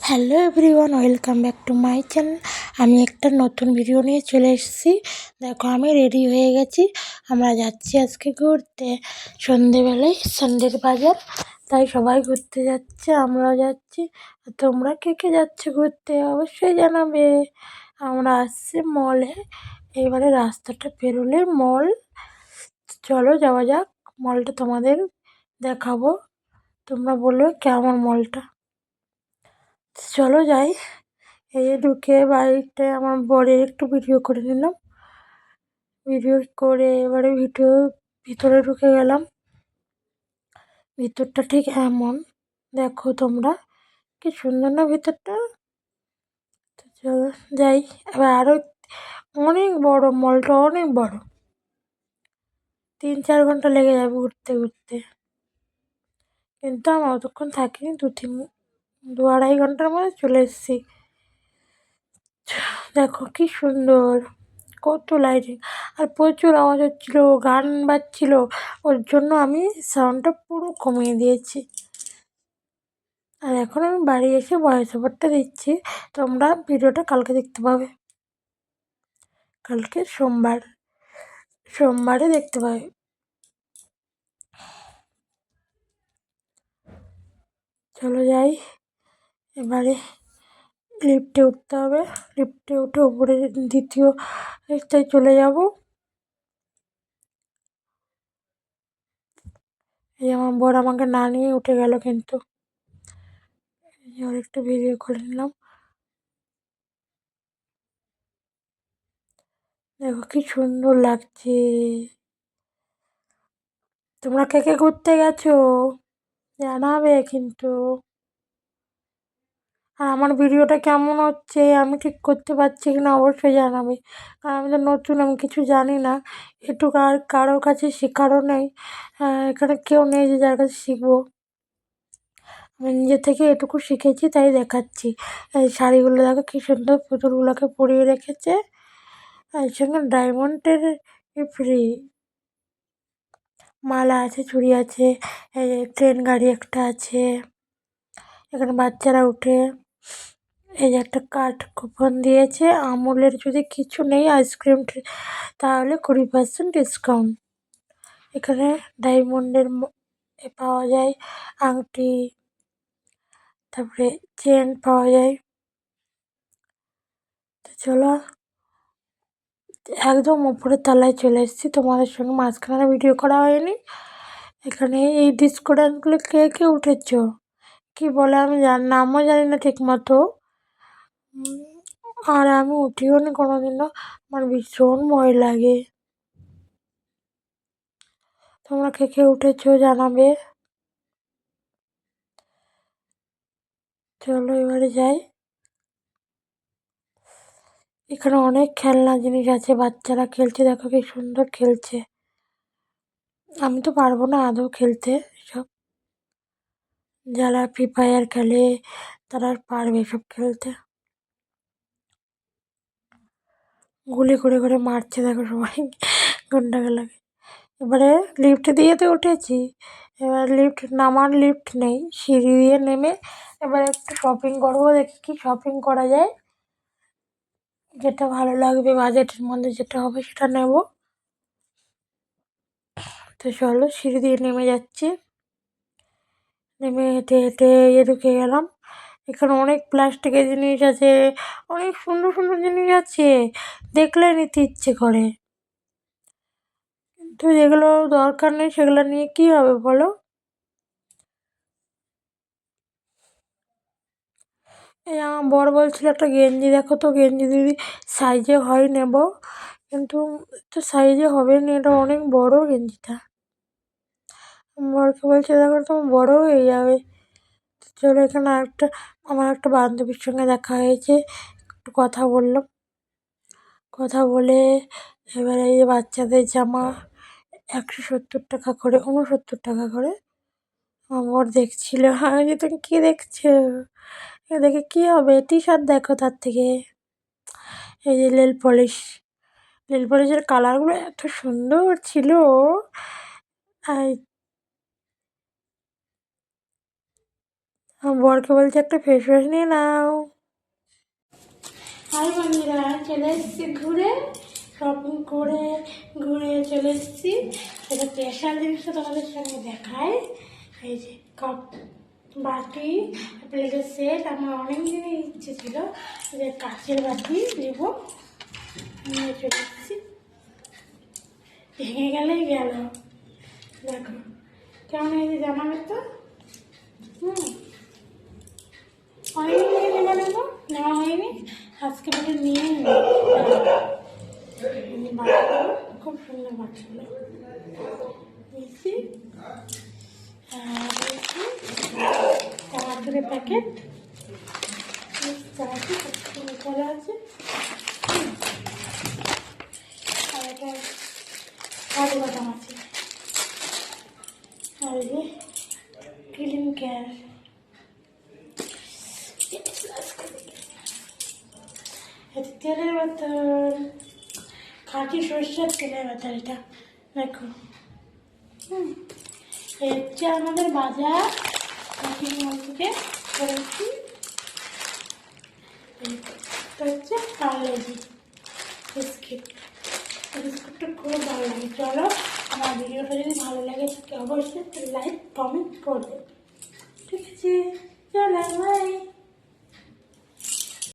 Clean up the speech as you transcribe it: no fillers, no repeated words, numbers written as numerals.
Hello everyone, welcome back to my channel. আমি একটা নতুন ভিডিও নিয়ে চলে এসেছি। দেখো, আমি রেডি হয়ে গেছি। আমরা যাচ্ছি আজকে ঘুরতে। সন্ধেবেলায় সানডের বাজার, তাই সবাই ঘুরতে যাচ্ছে, আমরাও যাচ্ছি। তোমরা কে কে যাচ্ছে ঘুরতে অবশ্যই জানাবে। আমরা আসছি মলে। এবারে রাস্তাটা পেরোলে মল। চলো যাওয়া যাক। মলটা তোমাদের দেখাবো, তোমরা বলবে কেমন মলটা। চলো যাই। এই যে ঢুকে বাড়িতে আমার বরের একটু ভিডিও করে নিলাম। ভিডিও করে এবারে ভিতরে ঢুকে গেলাম। ভিতরটা ঠিক এমন, দেখো তোমরা, কি সুন্দর না ভিতরটা। তো চলো যাই। এবার আরো অনেক বড় মলটা, অনেক বড়। 3-4 ঘন্টা লেগে যাবে ঘুরতে ঘুরতে, কিন্তু আমি অতক্ষণ থাকিনি। 2-2.5 ঘন্টার মধ্যে চলে এসেছি। দেখো কি সুন্দর, কত লাইটিং, আর প্রচুর আওয়াজ হচ্ছিল, গান বাজছিল। ওর জন্য আমি সাউন্ডটা পুরো কমিয়ে দিয়েছি। আর এখন আমি বাড়ি এসে ভয়েস ওভারটা দিচ্ছি। তোমরা ভিডিওটা কালকে দেখতে পাবে, কালকে সোমবারে দেখতে পাবে। চলো যাই। এবারে লিফটে উঠতে হবে। লিফটে উঠে উপরে দ্বিতীয় রাস্তায় চলে যাব। এই আমার বর আমাকে না নিয়ে উঠে গেল, কিন্তু ওর একটা ভিডিও করে নিলাম। দেখো কি সুন্দর লাগছে। তোমরা কে কে ঘুরতে গেছো জানাবে কিন্তু। আর আমার ভিডিওটা কেমন হচ্ছে আমি ঠিক করতে পারছি কিনা অবশ্যই জানাবে। কারণ আমি তো নতুন, আমি কিছু জানি না। এটুকু আর কারোর কাছে শেখারও নেই। এখানে কেউ নেই যে যার কাছে শিখবো। আমি নিজে থেকে এটুকু শিখেছি, তাই দেখাচ্ছি। এই শাড়িগুলো দেখো কি সুন্দর, পুতুলগুলোকে পরিয়ে রেখেছে। এর সঙ্গে ডায়মন্ডের ফ্রি মালা আছে, চুড়ি আছে। এই যে ট্রেন গাড়ি একটা আছে, এখানে বাচ্চারা উঠে। এই যে একটা কার্ড কুপন দিয়েছে, আমুলের যদি কিছু নেই আইসক্রিম তাহলে 20% ডিসকাউন্ট। এখানে ডায়মন্ডের পাওয়া যায়, আংটি, তারপরে চেন পাওয়া যায়। তো চলো, একদম উপরের তলায় চলে এসেছি। তোমাদের সঙ্গে মাঝখানে ভিডিও করা হয়নি। এখানে এই ডিস্কো ডান্সগুলো কে কে উঠেছ, কি বলে আমি নামও জানি না ঠিক মতো। আর আমি উঠিও নি কোনোদিনও, আমার ভীষণ ভয় লাগে। তোমরা কে কে উঠেছো জানাবে। চলো এবারে যাই। এখানে অনেক খেলনা জিনিস আছে, বাচ্চারা খেলছে, দেখো কি সুন্দর খেলছে। আমি তো পারবো না আদৌ খেলতে এসব। যারা ফ্রি ফায়ার খেলে তারা পারবে এসব খেলতে। গুলি করে করে মারছে দেখো সবাই, গুন্ডাগুলোকে। এবারে লিফট দিয়ে তো উঠেছি। এবার নামার লিফট নেই, সিঁড়ি দিয়ে নেমে এবার একটু শপিং করবো, দেখি কি শপিং করা যায়। যেটা ভালো লাগবে, বাজেটের মধ্যে যেটা হবে সেটা নেব। তো চলো, সিঁড়ি দিয়ে নেমে যাচ্ছি। নেমে হেঁটে হেঁটে ঢুকে গেলাম। এখানে অনেক প্লাস্টিকের জিনিস আছে, অনেক সুন্দর সুন্দর জিনিস আছে, দেখলে নিতে ইচ্ছে করে। কিন্তু যেগুলো দরকার নেই সেগুলো নিয়ে কী হবে বলো। এই আমার বর বলছিল একটা গেঞ্জি দেখো তো, গেঞ্জি দিদি সাইজে হয় নেব, কিন্তু তো সাইজে হবে না, এটা অনেক বড় গেঞ্জিটা। বরকে বলছে দেখো তোমার বড় হয়ে যাবে। চলো, এখানে আমার একটা বান্ধবীর সঙ্গে দেখা হয়েছে, একটু কথা বললাম। কথা বলে এবারে এই যে বাচ্চাদের জামা 170 টাকা করে, 69 টাকা করে। আমার বর দেখছিল, আমি যে তুমি কী দেখছো, এ দেখে কী হবে, টি শার্ট দেখো তার থেকে। এই যে নেল পলিশের কালারগুলো এত সুন্দর ছিল। আর আমার বরকে বলছে একটা ফেস ওয়াশ নিয়ে নাও। আর বন্ধুরা চলে এসেছি ঘুরে, শপিং করে ঘুরে চলে এসেছি। এটা স্পেশাল জিনিসটা তোমাদের সঙ্গে দেখায়। এই যে কাপ, বাটি, প্লেটের সেট। আমার অনেক দিনই ইচ্ছে ছিল যে কাচের বাটি নেব, নিয়ে চলে এসেছি। ভেঙে গেলেই গেল। দেখো কেমন হয়েছে জানাবে তো। অনেকদিন থেকে নেওয়া নেবো, নেওয়া হয়নি, আজকে বলে নিয়ে বাটিগুলো খুব সুন্দর বাটিগুলো নিয়েছি। চানাচুরের প্যাকেট, চানাচুর উপরে আছে। আর এটা কাজু বাদাম আছে। আর এই যে ক্লিন কেয়ার, তেলের বোতল, খাঁটি সরষের তেলের বোতল। এটা দেখো, এই হচ্ছে আমাদের বাজার শপিং মল থেকে করেছি। হচ্ছে পার্লেজি বিস্কিট, বিস্কুটটা খুব ভালো লাগে। চলো, আমার ভিডিওটা যদি ভালো লাগে অবশ্যই লাইক কমেন্ট করবে, ঠিক আছে? চলো বাই।